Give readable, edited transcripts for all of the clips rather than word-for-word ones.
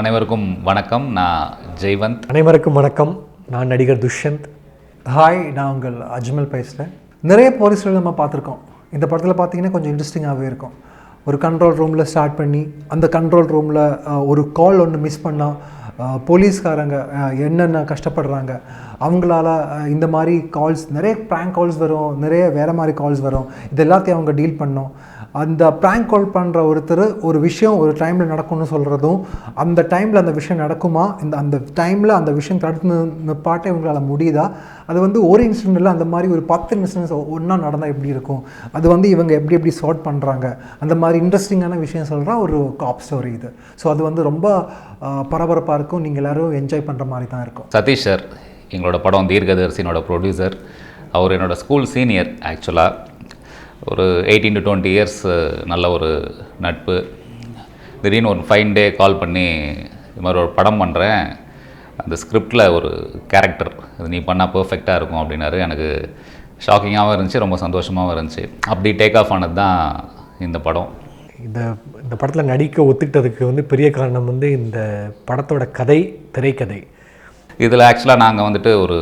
அனைவருக்கும் வணக்கம். நான் ஜெய்வந்த். அனைவருக்கும் வணக்கம். நான் நடிகர் துஷ்யந்த். ஹாய், நான் உங்கள் அஜ்மல் பேசுகிறேன். நிறைய போலீஸ்கள் நம்ம பார்த்துருக்கோம். இந்த படத்தில் பார்த்தீங்கன்னா கொஞ்சம் இன்ட்ரெஸ்டிங்காகவே இருக்கும். ஒரு கண்ட்ரோல் ரூமில் ஸ்டார்ட் பண்ணி அந்த கண்ட்ரோல் ரூமில் ஒரு கால் ஒன்று மிஸ் பண்ணால் போலீஸ்காரங்க என்னென்ன கஷ்டப்படுறாங்க, அவங்களால இந்த மாதிரி கால்ஸ், நிறைய ப்ராங்க் கால்ஸ் வரும், நிறைய வேறு மாதிரி கால்ஸ் வரும். இது எல்லாத்தையும் அவங்க டீல் பண்ணோம். அந்த ப்ராங்க் கால் பண்ணுற ஒருத்தர் ஒரு விஷயம் ஒரு டைமில் நடக்கும்னு சொல்கிறதும், அந்த டைமில் அந்த விஷயம் நடக்குமா, அந்த டைமில் அந்த விஷயம் தடுத்து பாட்டை இவங்களால் முடியுதா, அது ஒரு இன்சிடெண்ட்டில் அந்த மாதிரி ஒரு 10 இன்சிடென்ட்ஸ் ஒன்றா நடந்தால் எப்படி இருக்கும், அது இவங்க எப்படி சார்ட் பண்ணுறாங்க, அந்த மாதிரி இன்ட்ரெஸ்டிங்கான விஷயம் சொல்கிற ஒரு காப் ஸ்டோரி இது. ஸோ அது ரொம்ப பரபரப்பாக இருக்கும். நீங்கள் எல்லோரும் என்ஜாய் பண்ணுற மாதிரி தான் இருக்கும். சதீஷ் சார் எங்களோட படம் தீர்க்கதரிசினோட ப்ரொடியூசர். அவர் என்னோடய ஸ்கூல் சீனியர். ஆக்சுவலாக ஒரு 18 to 20 இயர்ஸ் நல்ல ஒரு நட்பு. திடீர்னு ஒரு ஃபைன் டே கால் பண்ணி இது மாதிரி ஒரு படம் பண்ணுறேன், அந்த ஸ்கிரிப்டில் ஒரு கேரக்டர் அது நீ பண்ணால் பர்ஃபெக்டாக இருக்கும் அப்படின்னாரு. எனக்கு ஷாக்கிங்காகவும் இருந்துச்சு, ரொம்ப சந்தோஷமாகவும் இருந்துச்சு. அப்படி டேக் ஆஃப் ஆனது தான் இந்த படம். இந்த படத்தில் நடிக்க ஒத்துக்கிட்டதுக்கு பெரிய காரணம் இந்த படத்தோட கதை, திரைக்கதை. இதில் ஆக்சுவலாக நாங்கள் ஒரு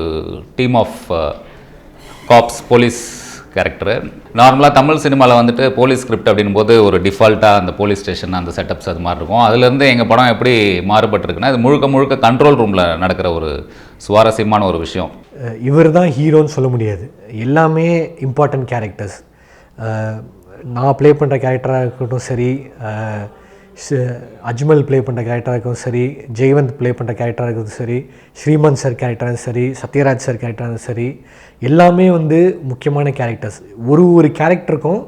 team of cops, police character. நார்மலாக தமிழ் சினிமாவில் போலீஸ் ஸ்கிரிப்ட் அப்படின் போது ஒரு டிஃபால்ட்டாக அந்த போலீஸ் ஸ்டேஷன், அந்த செட்டப்ஸ் அது மாதிரி இருக்கும். அதுலேருந்து எங்கள் படம் எப்படி மாறுபட்டிருக்குன்னா, இது முழுக்க கண்ட்ரோல் ரூமில் நடக்கிற ஒரு சுவாரஸ்யமான ஒரு விஷயம். இவர் தான் ஹீரோன்னு சொல்ல முடியாது, எல்லாமே இம்பார்ட்டன்ட் கேரக்டர்ஸ். நான் ப்ளே பண்ணுற கேரக்டராக இருக்கட்டும் சரி, அஜ்மல் ப்ளே பண்ணுற கேரக்டராக இருக்கட்டும் சரி, ஜெய்வந்த் ப்ளே பண்ணுற கேரக்டராக இருக்கட்டும் சரி, ஸ்ரீமந்த் சார் கேரக்டராக சரி, சத்யராஜ் சார் கேரக்டராக சரி, எல்லாமே முக்கியமான கேரக்டர்ஸ். ஒரு கேரக்டருக்கும்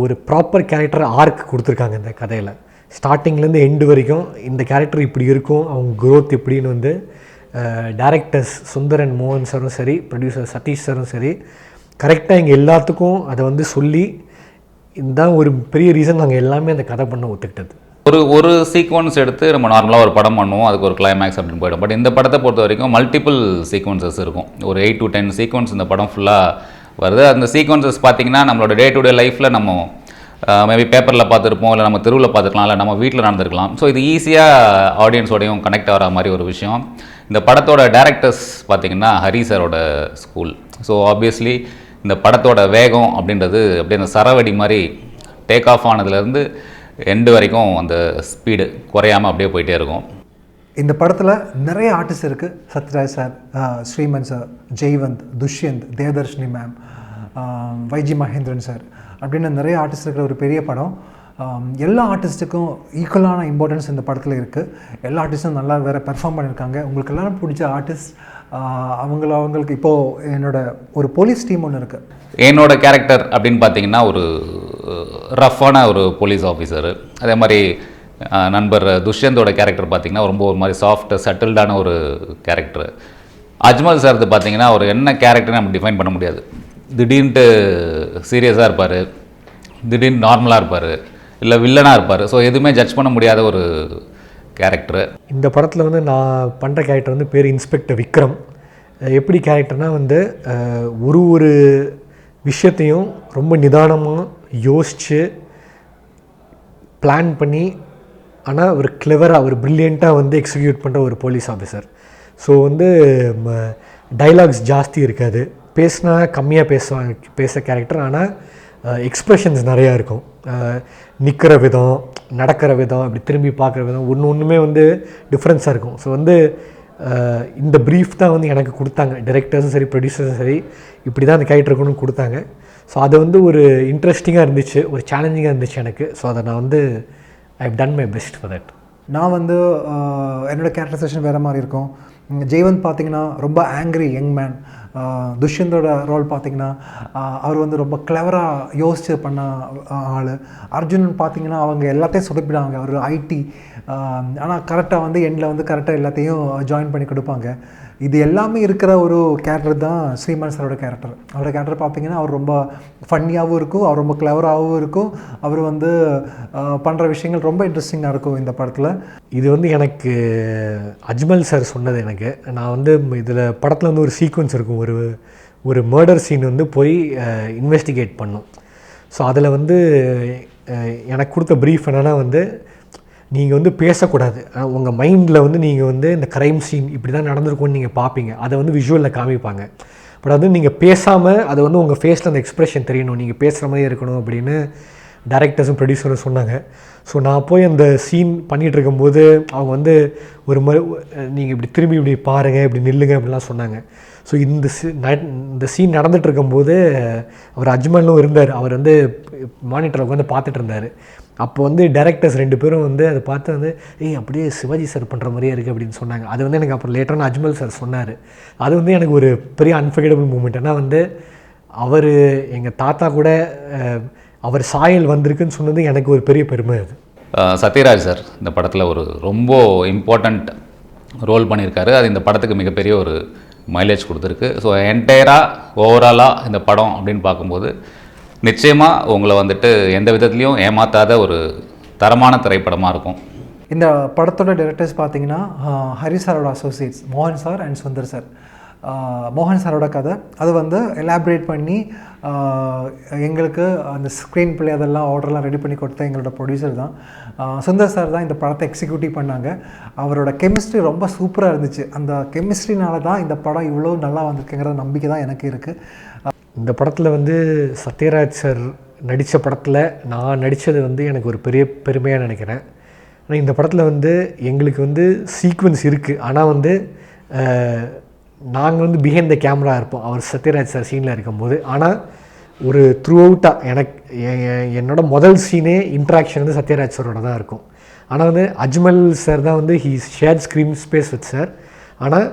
ஒரு ப்ராப்பர் கேரக்டர் ஆர்க் கொடுத்துருக்காங்க இந்த கதையில். ஸ்டார்டிங்லேருந்து எண்டு வரைக்கும் இந்த கேரக்டர் இப்படி இருக்கும், அவங்க க்ரோத் இப்படின்னு டைரக்டர்ஸ் சுந்தரன் மோகன் சாரும் சரி, ப்ரொடியூசர் சதீஷ் சாரும் சரி, கரெக்டாக எங்கள் எல்லாத்துக்கும் அதை சொல்லி, இதுதான் ஒரு பெரிய ரீசன் நாங்கள் எல்லாமே அந்த கதை பண்ண ஒத்துக்கிட்டது. ஒரு சீக்வன்ஸ் எடுத்து நம்ம நார்மலாக ஒரு படம் பண்ணுவோம், அதுக்கு ஒரு கிளைமேக்ஸ் அப்படின்னு போய்டும். பட் இந்த படத்தை பொறுத்த வரைக்கும் மல்டிபிள் சீக்வன்சஸ் இருக்கும். ஒரு 8 to 10 சீக்வன்ஸ் இந்த படம் ஃபுல்லாக வருது. அந்த சீக்வன்சஸ் பார்த்திங்கன்னா நம்மளோட டே டு டே லைஃப்பில் நம்ம மேபி பேப்பரில் பார்த்துருப்போம், இல்லை நம்ம தெருவில் பார்த்துருக்கலாம், இல்லை நம்ம வீட்டில் நடந்திருக்கலாம். ஸோ இது ஈஸியாக ஆடியன்ஸோடையும் கனெக்ட் ஆகிற மாதிரி ஒரு விஷயம். இந்த படத்தோட டேரக்டர்ஸ் பார்த்திங்கன்னா ஹரி சாரோட ஸ்கூல். ஸோ ஆப்வியஸ்லி இந்த படத்தோட வேகம் அப்படின்றது அப்படியே அந்த சரவடி மாதிரி டேக் ஆஃப் ஆனதுலேருந்து எண்டு வரைக்கும் அந்த ஸ்பீடு குறையாமல் அப்படியே போயிட்டே இருக்கும். இந்த படத்தில் நிறைய ஆர்டிஸ்ட் இருக்குது. Sathyaraj sir, Srimanth sir, Jaivanth, Dushyanth, Devadarshini ma'am, YG Mahendran sir அப்படின்னு நிறைய ஆர்டிஸ்ட் இருக்கிற ஒரு பெரிய படம். எல்லா ஆர்டிஸ்ட்டுக்கும் ஈக்குவலான இம்பார்ட்டன்ஸ் இந்த படத்தில் இருக்குது. எல்லா ஆர்டிஸ்ட்டும் நல்லா வேறு பெர்ஃபார்ம் பண்ணியிருக்காங்க. உங்களுக்கு எல்லோரும் பிடிச்ச ஆர்டிஸ்ட் அவங்களுக்கு இப்போது என்னோட ஒரு போலீஸ் டீம் ஒன்று இருக்குது. என்னோட கேரக்டர் அப்படின்னு பார்த்தீங்கன்னா ஒரு ரஃப்பான ஒரு போலீஸ் ஆஃபீஸரு. அதே மாதிரி நண்பர் துஷ்யந்தோட கேரக்டர் பார்த்திங்கன்னா ரொம்ப ஒரு மாதிரி சாஃப்ட் செட்டில்டான ஒரு கேரக்டர். அஜ்மல் சார்து பார்த்திங்கன்னா ஒரு என்ன கேரக்டர்னு நம்ம டிஃபைன் பண்ண முடியாது. திடீர்னுட்டு சீரியஸாக இருப்பார், திடீர்னு நார்மலாக இருப்பார், இல்லை வில்லனாக இருப்பார். ஸோ எதுவுமே ஜட்ஜ் பண்ண முடியாத ஒரு கேரக்டரு. இந்த படத்தில் நான் பண்ணுற கேரக்டர் பேர் இன்ஸ்பெக்டர் விக்ரம். எப்படி கேரக்டர்னால் ஒரு விஷயத்தையும் ரொம்ப நிதானமாக யோசித்து பிளான் பண்ணி, ஆனால் ஒரு கிளவராக ஒரு ப்ரில்லியண்ட்டாக எக்ஸிக்யூட் பண்ணுற ஒரு போலீஸ் ஆஃபீஸர். ஸோ டைலாக்ஸ் ஜாஸ்தி இருக்காது, பேசினா கம்மியாக பேச கேரக்டர். ஆனால் எக்ஸ்ப்ரெஷன்ஸ் நிறையா இருக்கும். நிற்கிற விதம், நடக்கிற விதம், அப்படி திரும்பி பார்க்குற விதம், ஒன்றுமே டிஃப்ரென்ஸாக இருக்கும். ஸோ இந்த ப்ரீஃப் தான் எனக்கு கொடுத்தாங்க டைரக்டர்ஸும் சரி, ப்ரொடியூசர்ஸும் சரி, இப்படி தான் அந்த கேரக்டர் இருக்கணும்னு கொடுத்தாங்க. ஸோ அது ஒரு இன்ட்ரெஸ்டிங்காக இருந்துச்சு, ஒரு சேலஞ்சிங்காக இருந்துச்சு எனக்கு. ஸோ அதை நான் I have done my best for that. நான் என்னோடய கேரக்டரைசேஷன் வேறு மாதிரி இருக்கும். ஜெய்வந்த் பார்த்திங்கன்னா ரொம்ப ஆங்க்ரி யங் மேன். துஷ்யந்தோட ரோல் பார்த்திங்கன்னா அவர் ரொம்ப கிளவராக யோசித்து பண்ண ஆள். அர்ஜுனன் பார்த்திங்கன்னா அவங்க எல்லாத்தையும் சொதப்பிடுவாங்க. அவர் ஐடி, ஆனால் கரெக்டாக எண்டில் கரெக்டாக எல்லாத்தையும் ஜாயின் பண்ணி கொடுப்பாங்க. இது எல்லாமே இருக்கிற ஒரு கேரக்டர் தான் ஸ்ரீமந்த் சாரோட கேரக்டர். அவரோட கேரக்டர் பார்த்திங்கன்னா அவர் ரொம்ப ஃபன்னியாகவும் இருக்கும், அவர் ரொம்ப கிளவராகவும் இருக்கும். அவர் பண்ணுற விஷயங்கள் ரொம்ப இன்ட்ரெஸ்டிங்காக இருக்கும் இந்த படத்தில். இது எனக்கு அஜ்மல் சார் சொன்னது. எனக்கு நான் இதில் படத்தில் ஒரு சீக்வன்ஸ் இருக்கும், ஒரு மர்டர் சீன் போய் இன்வெஸ்டிகேட் பண்ணும். ஸோ அதில் எனக்கு கொடுத்த ப்ரீஃப் என்னென்னா நீங்கள் வந்து பேசக்கூடாது. உங்கள் மைண்டில் வந்து நீங்கள் வந்து இந்த க்ரைம் சீன் இப்படி தான் நடந்திருக்கும்னு நீங்கள் பார்ப்பீங்க. அதை வந்து விஷுவலில் காமிப்பாங்க. பட் அது நீங்கள் பேசாமல் அது வந்து உங்கள் ஃபேஸில் அந்த எக்ஸ்ப்ரெஷன் தெரியணும், நீங்கள் பேசுகிற மாதிரி இருக்கணும் அப்படின்னு டைரக்டர்ஸும் ப்ரொடியூசரும் சொன்னாங்க. ஸோ நான் போய் அந்த சீன் பண்ணிகிட்டு இருக்கும்போது அவங்க வந்து ஒரு மாதிரி நீங்கள் இப்படி திரும்பி இப்படி பாருங்கள், இப்படி நில்லுங்க அப்படிலாம் சொன்னாங்க. ஸோ இந்த சீன் நடந்துகிட்டு இருக்கும்போது அவர் அஜ்மலும் இருந்தார். அவர் வந்து மானிட்டரில் உட்காந்து பார்த்துட்டு இருந்தார். அப்போ வந்து டைரக்டர்ஸ் 2 பேரும் வந்து அதை பார்த்து வந்து அப்படியே சிவாஜி சார் பண்ணுற மாதிரியே இருக்குது அப்படின்னு சொன்னாங்க. அது வந்து எனக்கு அப்புறம் லேட்டரான அஜ்மல் சார் சொன்னார். அது வந்து எனக்கு ஒரு பெரிய அன்ஃபர்கெட்டபிள் மூமெண்ட். ஏன்னா வந்து அவர் எங்கள் தாத்தா கூட அவர் சாயல் வந்திருக்குன்னு சொன்னது எனக்கு ஒரு பெரிய பெருமை. அது சத்யராஜ் சார் இந்த படத்தில் ஒரு ரொம்ப இம்பார்ட்டண்ட் ரோல் பண்ணியிருக்காரு. அது இந்த படத்துக்கு மிகப்பெரிய ஒரு மைலேஜ் கொடுத்துருக்கு. ஸோ என்டையராக ஓவராலாக இந்த படம் அப்படின்னு பார்க்கும்போது நிச்சயமாக உங்களை வந்துட்டு எந்த விதத்துலையும் ஏமாற்றாத ஒரு தரமான திரைப்படமாக இருக்கும். இந்த படத்தோட டைரக்டர்ஸ் பார்த்தீங்கன்னா ஹரி சாரோட அசோசியேட்ஸ் மோகன் சார் அண்ட் சுந்தர் சார். மோகன் சாரோட கதை அது வந்து எலாபரேட் பண்ணி எங்களுக்கு அந்த ஸ்க்ரீன் பிளே அதெல்லாம் ஆர்டர்லாம் ரெடி பண்ணி கொடுத்த எங்களோட ப்ரொடியூசர் தான். சுந்தர் சார் தான் இந்த படத்தை எக்ஸிக்யூட்டிவ் பண்ணாங்க. அவரோட கெமிஸ்ட்ரி ரொம்ப சூப்பராக இருந்துச்சு. அந்த கெமிஸ்ட்ரினால தான் இந்த படம் இவ்வளோ நல்லா வந்திருக்குங்கிற நம்பிக்கை தான் எனக்கு இருக்குது. இந்த படத்தில் வந்து சத்யராஜ் சார் நடித்த படத்தில் நான் நடித்தது வந்து எனக்கு ஒரு பெரிய பெருமையாக நினைக்கிறேன். ஆனால் இந்த படத்தில் வந்து எங்களுக்கு வந்து சீக்வன்ஸ் இருக்குது. ஆனால் வந்து நாங்கள் வந்து பிஹைண்ட் த கேமரா இருப்போம் அவர் சத்யராஜ் சார் சீனில் இருக்கும்போது. ஆனால் ஒரு த்ரூ அவுட்டாக என்னோட முதல் சீனே இன்ட்ராக்ஷன் வந்து சத்யராஜ் சாரோட தான் இருக்கும். ஆனால் வந்து அஜ்மல் சார் தான் வந்து he share screen space with sir. ஆனால்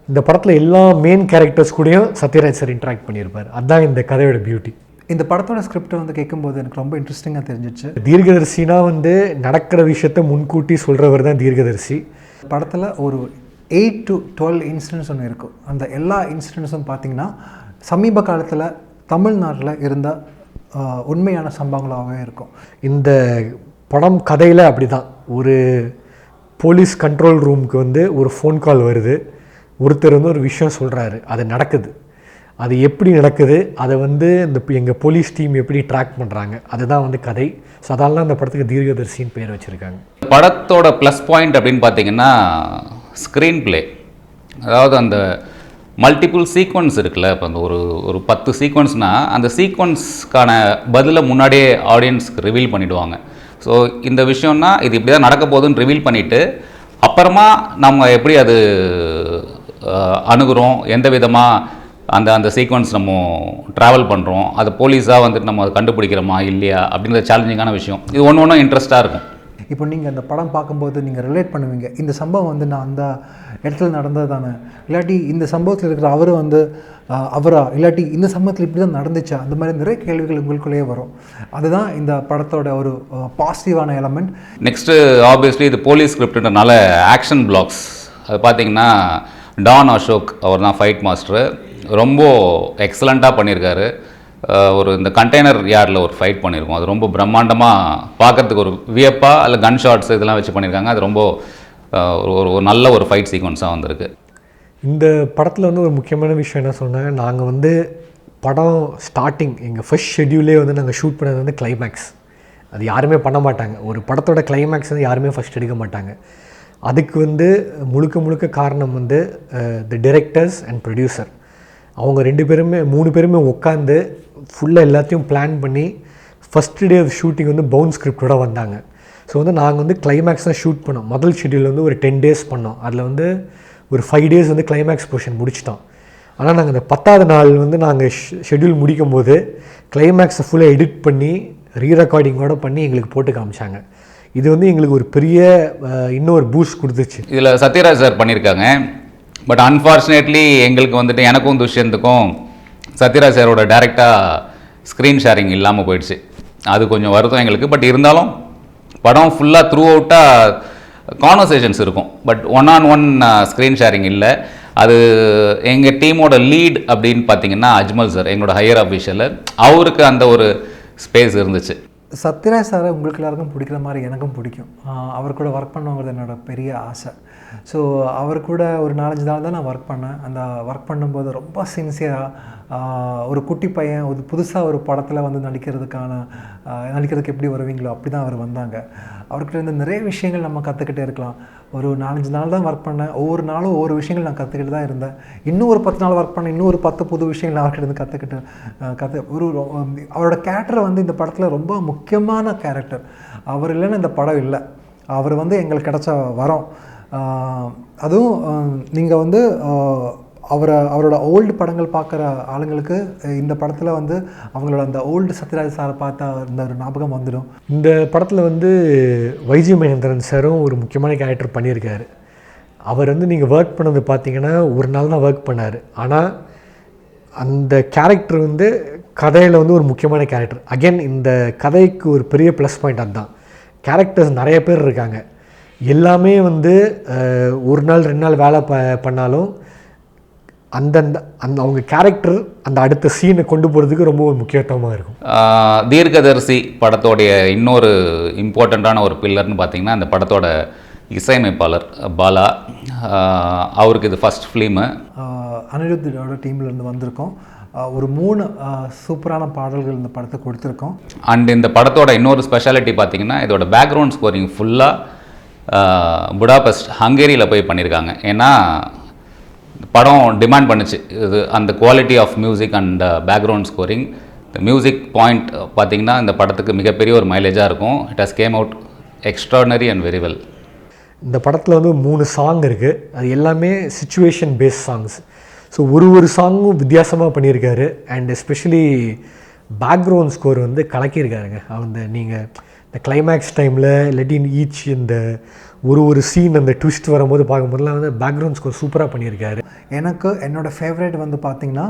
இந்த படத்தில் எல்லா மெயின் கேரக்டர்ஸ் கூடயும் சத்யராஜ் சார் இன்ட்ராக்ட் பண்ணியிருப்பார். அதுதான் இந்த கதையோட பியூட்டி. இந்த படத்தோட ஸ்கிரிப்டை வந்து கேட்கும்போது எனக்கு ரொம்ப இன்ட்ரெஸ்டிங்காக தெரிஞ்சிச்சு. தீர்க்கதரிசினா வந்து நடக்கிற விஷயத்த முன்கூட்டி சொல்கிறவர் தான் தீர்க்கதரிசி. படத்தில் ஒரு 8 to 12 இன்சிடென்ட்ஸ் ஒன்று இருக்கும். அந்த எல்லா இன்சிடென்ட்ஸும் பார்த்திங்கன்னா சமீப காலத்தில் தமிழ்நாட்டில் இருந்த உண்மையான சம்பவங்களாகவே இருக்கும். இந்த படம் கதையில் அப்படி தான். ஒரு போலீஸ் கண்ட்ரோல் ரூமுக்கு வந்து ஒரு ஃபோன் கால் வருது. ஒருத்தர் வந்து ஒரு விஷயம் சொல்கிறாரு, அது நடக்குது. அது எப்படி நடக்குது, அதை வந்து எங்கள் போலீஸ் டீம் எப்படி ட்ராக் பண்ணுறாங்க, அதுதான் வந்து கதை. ஸோ அதனால அந்த படத்துக்கு தீர்க்கதரிசின்னு பேர் வச்சுருக்காங்க. படத்தோட ப்ளஸ் பாயிண்ட் அப்படின்னு பார்த்தீங்கன்னா ஸ்க்ரீன் பிளே. அதாவது அந்த மல்டிபிள் சீக்வன்ஸ் இருக்குல்ல. இப்போ அந்த ஒரு 10 சீக்வன்ஸ்னால் அந்த சீக்வன்ஸ்க்கான பதிலை முன்னாடியே ஆடியன்ஸ்க்கு ரிவீல் பண்ணிவிடுவாங்க. ஸோ இந்த விஷயம்னா இது இப்படி தான் நடக்க போகுதுன்னு ரிவீல் பண்ணிவிட்டு அப்புறமா நம்ம எப்படி அது அணுகுறோம், எந்த விதமாக அந்த சீக்வன்ஸ் நம்ம ட்ராவல் பண்ணுறோம், அது போலீஸாக வந்துட்டு நம்ம அதை கண்டுபிடிக்கிறோமா இல்லையா அப்படின்ற சேலஞ்சிங்கான விஷயம். இது ஒன்று இன்ட்ரெஸ்ட்டாக இருக்கும். இப்போ நீங்கள் அந்த படம் பார்க்கும்போது நீங்கள் ரிலேட் பண்ணுவீங்க, இந்த சம்பவம் வந்து நான் அந்த இடத்துல நடந்தது தானே, இல்லாட்டி இந்த சம்பவத்தில் இருக்கிற அவர் வந்து அவரா, இல்லாட்டி இந்த சம்பவத்தில் இப்படி தான் நடந்துச்சா, அந்த மாதிரி நிறைய கேள்விகள் உங்களுக்குள்ளேயே வரும். அதுதான் இந்த படத்தோட ஒரு பாசிட்டிவான எலமெண்ட். நெக்ஸ்ட்டு ஆப்வியஸ்லி இது போலீஸ் ஸ்கிரிப்டுன்றனால ஆக்ஷன் பிளாக்ஸ் அது பார்த்திங்கன்னா டான் அசோக் அவர் தான் ஃபைட் மாஸ்டரு. ரொம்ப எக்ஸலண்ட்டாக பண்ணியிருக்காரு. ஒரு இந்த கண்டெய்னர் யார்டில் ஒரு ஃபைட் பண்ணியிருக்கோம். அது ரொம்ப பிரம்மாண்டமாக பார்க்குறதுக்கு ஒரு வியப்பாக இல்லை கன் ஷாட்ஸ் இதெல்லாம் வச்சு பண்ணியிருக்காங்க. அது ரொம்ப ஒரு நல்ல ஒரு ஃபைட் சீக்வன்ஸாக வந்திருக்கு. இந்த படத்தில் வந்து ஒரு முக்கியமான விஷயம் என்ன சொன்னாங்க, நாங்கள் வந்து படம் ஸ்டார்டிங் எங்கள் ஃபர்ஸ்ட் ஷெட்யூலே வந்து நாங்கள் ஷூட் பண்ணது வந்து கிளைமேக்ஸ். அது யாருமே பண்ண மாட்டாங்க. ஒரு படத்தோட கிளைமேக்ஸ் வந்து யாருமே ஃபஸ்ட் எடுக்க மாட்டாங்க. அதுக்கு வந்து முழுக்க காரணம் வந்து தி டைரக்டர்ஸ் அண்ட் ப்ரொடியூசர். அவங்க 3 பேருமே உட்காந்து ஃபுல்லாக எல்லாத்தையும் பிளான் பண்ணி ஃபஸ்ட் டே ஆஃப் ஷூட்டிங் வந்து பவுன் ஸ்கிரிப்டோட வந்தாங்க. ஸோ வந்து நாங்கள் வந்து கிளைமேக்ஸ் தான் ஷூட் பண்ணோம். முதல் ஷெட்யூல் வந்து ஒரு 10 days பண்ணோம். அதில் வந்து ஒரு 5 days வந்து கிளைமேக்ஸ் போர்ஷன் முடிச்சிட்டோம். ஆனால் நாங்கள் அந்த 10வது நாள் வந்து நாங்கள் ஷெட்யூல் முடிக்கும் போது கிளைமேக்ஸை ஃபுல்லாக எடிட் பண்ணி ரீரெக்கார்டிங்கோடு பண்ணி எங்களுக்கு போட்டு காமிச்சாங்க. இது வந்து எங்களுக்கு ஒரு பெரிய இன்னொரு பூஸ்ட் கொடுத்துச்சு. இதில் சத்யராஜ் சார் பண்ணியிருக்காங்க. பட் அன்ஃபார்ச்சுனேட்லி எங்களுக்கு வந்துட்டு எனக்கும் துஷ்யந்துக்கும் சத்யராஜ் சாரோட டேரெக்டாக ஸ்க்ரீன் ஷேரிங் இல்லாமல் போயிடுச்சு. அது கொஞ்சம் வருத்தம் எங்களுக்கு. பட் இருந்தாலும் படம் ஃபுல்லாக த்ரூ அவுட்டாக கான்வர்சேஷன்ஸ் இருக்கும். பட் 1-on-1 ஸ்க்ரீன் ஷேரிங் இல்லை. அது எங்கள் டீமோட லீட் அப்படின்னு பார்த்தீங்கன்னா அஜ்மல் சார், எங்களோட ஹையர் அஃபீஷியல், அவருக்கு அந்த ஒரு ஸ்பேஸ் இருந்துச்சு. சத்யராஜ் சாரை உங்களுக்கு எல்லாருக்கும் பிடிக்கிற மாதிரி எனக்கும் பிடிக்கும். அவர் கூட ஒர்க் பண்ணுங்கிறது என்னோட பெரிய ஆசை. ஸோ அவர் கூட ஒரு 4-5 நாள் தான் நான் ஒர்க் பண்ணேன். அந்த ஒர்க் பண்ணும்போது ரொம்ப சின்சியராக ஒரு குட்டி பையன் ஒரு புதுசாக ஒரு படத்தில் வந்து நடிக்கிறதுக்கு எப்படி வருவீங்களோ அப்படி தான் அவர் வந்தாங்க. அவர்கிட்ட இருந்து நிறைய விஷயங்கள் நம்ம கற்றுக்கிட்டே இருக்கலாம். ஒரு 4-5 நாள் தான் ஒர்க் பண்ணேன். ஒவ்வொரு நாளும் ஒவ்வொரு விஷயங்கள் நான் கற்றுக்கிட்டு தான் இருந்தேன். இன்னும் ஒரு 10 நாள் ஒர்க் பண்ணேன். இன்னும் ஒரு 10 புது விஷயங்கள் அவர்கிட்ட இருந்து அவரோட கேரக்டர் வந்து இந்த படத்தில் ரொம்ப முக்கியமான கேரக்டர். அவர் இல்லைன்னா இந்த படம் இல்லை. அவர் வந்து எங்களுக்கு கிடைச்ச வரம். அதுவும் நீங்கள் வந்து அவரோட ஓல்டு படங்கள் பார்க்குற ஆளுங்களுக்கு இந்த படத்தில் வந்து அவங்களோட அந்த ஓல்டு சத்யராஜ் சாரை பார்த்தா இந்த ஒரு ஞாபகம் வந்துடும். இந்த படத்தில் வந்து வைஜி மகேந்திரன் சாரும் ஒரு முக்கியமான கேரக்டர் பண்ணியிருக்காரு. அவர் வந்து நீங்கள் ஒர்க் பண்ணது பார்த்தீங்கன்னா ஒரு நாள் தான் ஒர்க் பண்ணார். ஆனால் அந்த கேரக்டர் வந்து கதையில் வந்து ஒரு முக்கியமான கேரக்டர். அகெயின் இந்த கதைக்கு ஒரு பெரிய ப்ளஸ் பாயிண்ட் அதுதான். கேரக்டர்ஸ் நிறைய பேர் இருக்காங்க. எல்லாமே வந்து ஒரு நாள் 2 நாள் வேலை பண்ணாலும் அந்த அவங்க கேரக்டர் அந்த அடுத்த சீனை கொண்டு போகிறதுக்கு ரொம்ப முக்கியத்துவமாக இருக்கும். தீர்க்கதரிசி படத்தோடைய இன்னொரு இம்பார்ட்டண்ட்டான ஒரு பில்லர்னு பார்த்தீங்கன்னா அந்த படத்தோட இசையமைப்பாளர் பாலா. அவருக்கு இது ஃபஸ்ட் ஃபிலிமு. அனிருத்தோட டீம்லேருந்து வந்திருக்கோம். ஒரு 3 சூப்பரான பாடல்கள் இந்த படத்தை கொடுத்துருக்கோம். அண்ட் இந்த படத்தோட இன்னொரு ஸ்பெஷாலிட்டி பார்த்தீங்கன்னா இதோட பேக்ரவுண்ட் ஸ்கோரிங் ஃபுல்லாக புடாபெஸ்ட் ஹங்கேரியில் போய் பண்ணியிருக்காங்க. ஏன்னா படம் டிமாண்ட் பண்ணுச்சு இது அந்த quality of music and background scoring. இந்த மியூசிக் பாயிண்ட் பார்த்திங்கன்னா இந்த படத்துக்கு மிகப்பெரிய ஒரு மைலேஜாக இருக்கும். It has come out extraordinary and very well. இந்த படத்தில் வந்து 3 சாங் இருக்குது. அது எல்லாமே சிச்சுவேஷன் பேஸ்ட் சாங்ஸ். ஸோ ஒரு சாங்கும் வித்தியாசமாக பண்ணியிருக்காரு. அண்ட் எஸ்பெஷலி பேக்ரவுண்ட் ஸ்கோர் வந்து கலக்கியிருக்காருங்க. அந்த நீங்கள் இந்த கிளைமேக்ஸ் டைமில் இல்லாட்டி ஈச் இந்த ஒரு சீன் அந்த ட்விஸ்ட் வரும்போது பார்க்கும்போதுலாம் வந்து பேக்ரவுண்ட் ஸ்கோர் சூப்பராக பண்ணியிருக்காரு. எனக்கு என்னோடய ஃபேவரேட் வந்து பார்த்திங்கன்னா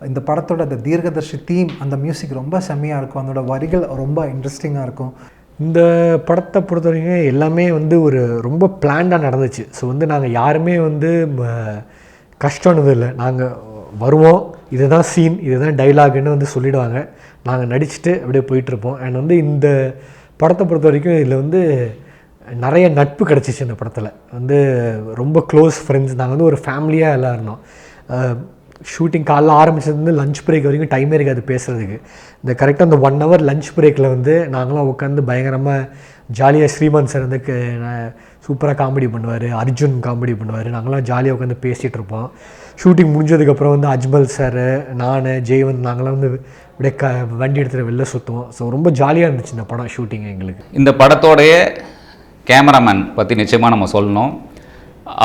இந்த படத்தோட அந்த தீர்க்கதர்ஷி தீம், அந்த மியூசிக் ரொம்ப செம்மையாக இருக்கும். அதோட வரிகள் ரொம்ப இன்ட்ரெஸ்டிங்காக இருக்கும். இந்த படத்தை பொறுத்த வரைக்கும் எல்லாமே வந்து ஒரு ரொம்ப பிளான்டாக நடந்துச்சு. ஸோ வந்து நாங்கள் யாருமே வந்து கஷ்டம்னது இல்லை. நாங்கள் வருவோம், இதுதான் சீன், இதுதான் டைலாக்னு வந்து சொல்லிவிடுவாங்க. நாங்கள் நடிச்சுட்டு அப்படியே போயிட்டுருப்போம். அண்ட் வந்து இந்த படத்தை பொறுத்த வரைக்கும் இதில் வந்து நிறைய நட்பு கிடச்சிச்சு. இந்த படத்தில் வந்து ரொம்ப க்ளோஸ் ஃப்ரெண்ட்ஸ். நாங்கள் வந்து ஒரு ஃபேமிலியாக எல்லாம் இருந்தோம். ஷூட்டிங் காலைல ஆரம்பிச்சதுலேருந்து லஞ்ச் பிரேக் வரைக்கும் டைமே இருக்காது பேசுகிறதுக்கு. இந்த கரெக்டாக அந்த 1 hour லஞ்ச் பிரேக்கில் வந்து நாங்களாம் உட்காந்து பயங்கரமாக ஜாலியாக ஸ்ரீமந்த் சார் வந்து சூப்பராக காமெடி பண்ணுவார், அர்ஜுன் காமெடி பண்ணுவார். நாங்களாம் ஜாலியாக உட்காந்து பேசிகிட்டு இருப்போம். ஷூட்டிங் முடிஞ்சதுக்கப்புறம் வந்து அஜ்மல் சார், நான், ஜெய்வந்த் நாங்களாம் வந்து அப்படியே வண்டி எடுத்துகிட்டு வெளில சுற்றுவோம். ஸோ ரொம்ப ஜாலியாக இருந்துச்சு இந்த படம் ஷூட்டிங் எங்களுக்கு. இந்த படத்தோடைய கேமராமேன் பற்றி நிச்சயமாக நம்ம சொல்லணும்.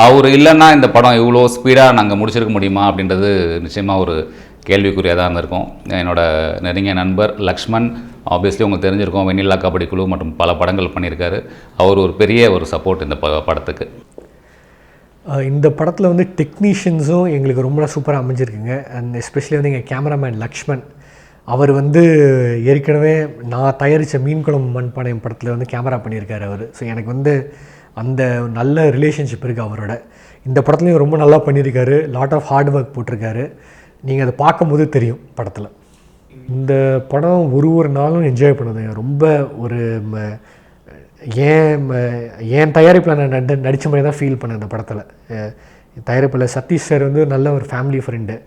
அவர் இல்லைன்னா இந்த படம் இவ்வளோ ஸ்பீடாக நாங்கள் முடிச்சிருக்க முடியுமா அப்படின்றது நிச்சயமாக ஒரு கேள்விக்குறியாக தான் இருந்திருக்கும். என்னோடய நெருங்கிய நண்பர் லக்ஷ்மண், ஆப்வியஸ்லி உங்களுக்கு தெரிஞ்சிருக்கோம், வெண்ணிலா கபடி குழு மற்றும் பல படங்கள் பண்ணியிருக்காரு. அவர் ஒரு பெரிய ஒரு சப்போர்ட் இந்த படத்துக்கு. இந்த படத்தில் வந்து டெக்னீஷியன்ஸும் எங்களுக்கு ரொம்ப சூப்பராக அமைஞ்சிருக்குங்க. அண்ட் எஸ்பெஷலி வந்து எங்கள் கேமராமேன் லக்ஷ்மண், அவர் வந்து ஏற்கனவே நான் தயாரித்த மீன்குளம் மண்பானையம் படத்தில் வந்து கேமரா பண்ணியிருக்காரு அவர். ஸோ எனக்கு வந்து அந்த நல்ல ரிலேஷன்ஷிப் இருக்குது அவரோட. இந்த படத்துலையும் ரொம்ப நல்லா பண்ணியிருக்காரு. லாட் ஆஃப் ஹார்ட் ஒர்க் போட்டிருக்காரு. நீங்கள் அதை பார்க்கும்போது தெரியும் படத்தில். இந்த படம் ஒரு நாளும் என்ஜாய் பண்ணுதுங்க. ரொம்ப ஒரு ஏன் தயாரிப்பில் நான் நடித்த மாதிரி தான் ஃபீல் பண்ணேன் இந்த படத்தில். தயாரிப்பில் சதீஷ் சார் வந்து நல்ல ஒரு ஃபேமிலி ஃப்ரெண்டு.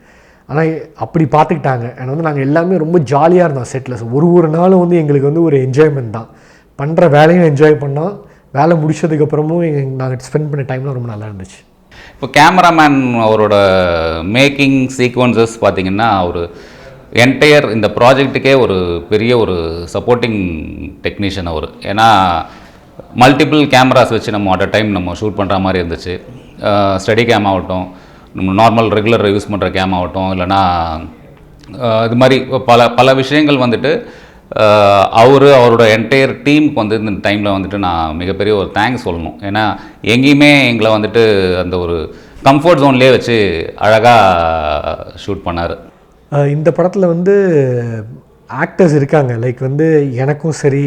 ஆனால் அப்படி பார்த்துக்கிட்டாங்க. ஏன்னா வந்து நாங்கள் எல்லாமே ரொம்ப ஜாலியாக இருந்தோம் செட்டில். ஸோ ஒரு நாளும் வந்து எங்களுக்கு வந்து ஒரு என்ஜாய்மெண்ட் தான். பண்ணுற வேலையும் என்ஜாய் பண்ணோம். வேலை முடிச்சதுக்கப்புறமும் நாங்கள் ஸ்பெண்ட் பண்ண டைம்லாம் ரொம்ப நல்லா இருந்துச்சு. இப்போ கேமராமேன் அவரோட மேக்கிங் சீக்வன்சஸ் பார்த்திங்கன்னா ஒரு என்டையர் இந்த ப்ராஜெக்ட்டுக்கே ஒரு பெரிய ஒரு சப்போர்ட்டிங் டெக்னீஷியன் அவர். ஏன்னா மல்டிபிள் கேமராஸ் வச்சு நம்ம அட் அ டைம் நம்ம ஷூட் பண்ணுற மாதிரி இருந்துச்சு. ஸ்டடி கேம் ஆகட்டும், நம்ம நார்மல் ரெகுலர் யூஸ் பண்ணுற கேம் ஆகட்டும், இல்லைனா இது மாதிரி பல விஷயங்கள் வந்துட்டு அவரோட என்டையர் டீமுக்கு வந்து இந்த டைமில் வந்துட்டு நான் மிகப்பெரிய ஒரு தேங்க்ஸ் சொல்லணும். ஏன்னா எங்கேயுமே எங்களை வந்துட்டு அந்த ஒரு கம்ஃபர்ட் ஜோன்லேயே வச்சு அழகாக ஷூட் பண்ணார். இந்த படத்தில் வந்து ஆக்டர்ஸ் இருக்காங்க. லைக் வந்து எனக்கும் சரி,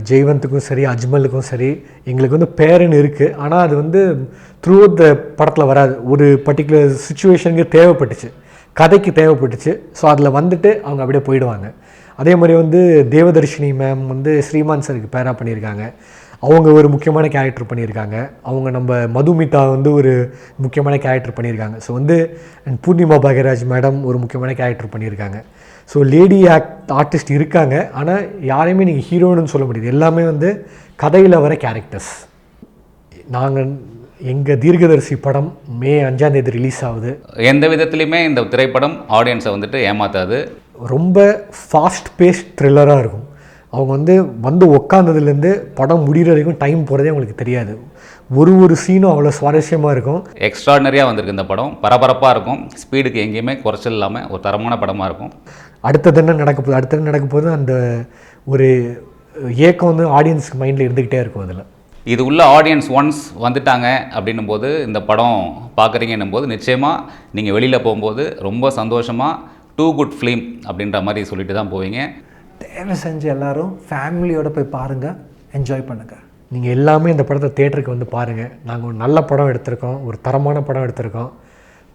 ஜெய்வந்துக்கும் சரி, அஜ்மலுக்கும் சரி, எங்களுக்கு வந்து பேருன்னு இருக்குது. ஆனால் அது வந்து த்ரூ த படத்தில் வராது. ஒரு பர்டிகுலர் சுச்சுவேஷனுக்கு தேவைப்பட்டுச்சு, கதைக்கு தேவைப்பட்டுச்சு. ஸோ அதில் வந்துட்டு அவங்க அப்படியே போயிடுவாங்க. அதே மாதிரி வந்து தேவதர்ஷினி மேம் வந்து ஸ்ரீமான் சாருக்கு பேராக பண்ணியிருக்காங்க. அவங்க ஒரு முக்கியமான கேரக்டர் பண்ணியிருக்காங்க. அவங்க நம்ம மதுமிதா வந்து ஒரு முக்கியமான கேரக்டர் பண்ணியிருக்காங்க. ஸோ வந்து அண்ட் பூர்ணிமா பாக்யராஜ் மேடம் ஒரு முக்கியமான கேரக்டர் பண்ணியிருக்காங்க. ஸோ லேடி ஆர்டிஸ்ட் இருக்காங்க. ஆனால் யாரையுமே நீங்கள் ஹீரோன்னு சொல்ல முடியாது. எல்லாமே வந்து கதையில் வர கேரக்டர்ஸ். நாங்கள் எங்கள் தீர்க்கதரிசி படம் மே 5ஆம் தேதி ரிலீஸ் ஆகுது. எந்த விதத்துலையுமே இந்த திரைப்படம் ஆடியன்ஸை வந்துட்டு ஏமாத்தாது. ரொம்ப ஃபாஸ்ட் பேஸ்ட் த்ரில்லராக இருக்கும். அவங்க வந்து உக்காந்ததுலேருந்து படம் முடிகிற வரைக்கும் டைம் போகிறதே அவங்களுக்கு தெரியாது. ஒரு சீனும் அவ்வளோ சுவாரஸ்யமாக இருக்கும். எக்ஸ்ட்ராடனரியாக வந்திருக்கு இந்த படம். பரபரப்பாக இருக்கும். ஸ்பீடுக்கு எங்கேயுமே குறைச்சல் இல்லாமல் ஒரு தரமான படமாக இருக்கும். அடுத்தது என்ன நடக்க போகுது அந்த ஒரு ஏக்கம் வந்து ஆடியன்ஸ்க்கு மைண்டில் இருந்துக்கிட்டே இருக்கும். அதில் இது உள்ள ஆடியன்ஸ் ஒன்ஸ் வந்துட்டாங்க அப்படின்னும் போது இந்த படம் பார்க்குறீங்கன்னும் போது நிச்சயமாக நீங்கள் வெளியில் போகும்போது ரொம்ப சந்தோஷமாக டூ குட் ஃபிலிம் அப்படின்ற மாதிரி சொல்லிட்டு தான் போவீங்க. தயவு செஞ்சு எல்லோரும் ஃபேமிலியோடு போய் பாருங்கள், என்ஜாய் பண்ணுங்கள். நீங்கள் எல்லாமே இந்த படத்தை தேட்டருக்கு வந்து பாருங்கள். நாங்கள் ஒரு நல்ல படம் எடுத்திருக்கோம், ஒரு தரமான படம் எடுத்திருக்கோம்.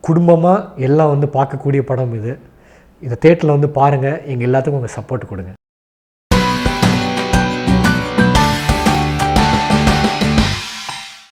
குடும்பமாக எல்லாம் வந்து பார்க்கக்கூடிய படம் இது. இதை தேட்டரில் வந்து பாருங்கள். எங்கள் எல்லாத்துக்கும் உங்கள் சப்போர்ட் கொடுங்க.